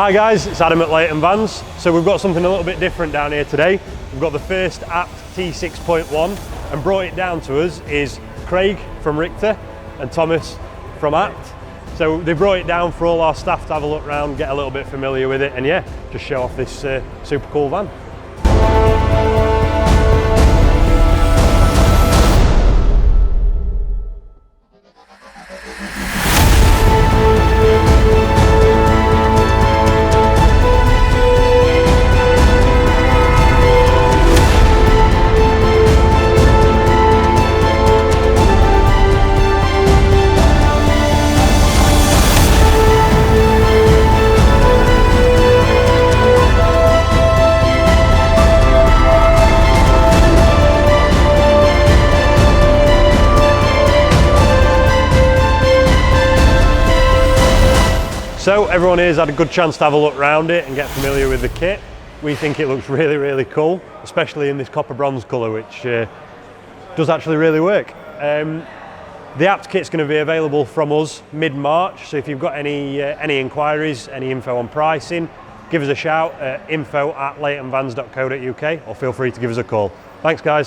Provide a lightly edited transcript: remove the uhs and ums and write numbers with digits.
Hi guys, it's Adam at Leighton Vans. So we've got something a little bit different down here today. We've got the first Apt T6.1, and brought it down to us is Craig from Richter and Thomas from Apt. So they brought it down for all our staff to have a look around, get a little bit familiar with it, and yeah, just show off this super cool van. So everyone here's had a good chance to have a look around it and get familiar with the kit. We think it looks really, really cool, especially in this copper bronze colour, which does actually really work. The Apt kit's going to be available from us mid-March, so if you've got any inquiries, any info on pricing, give us a shout at info@leightonvans.co.uk or feel free to give us a call. Thanks guys.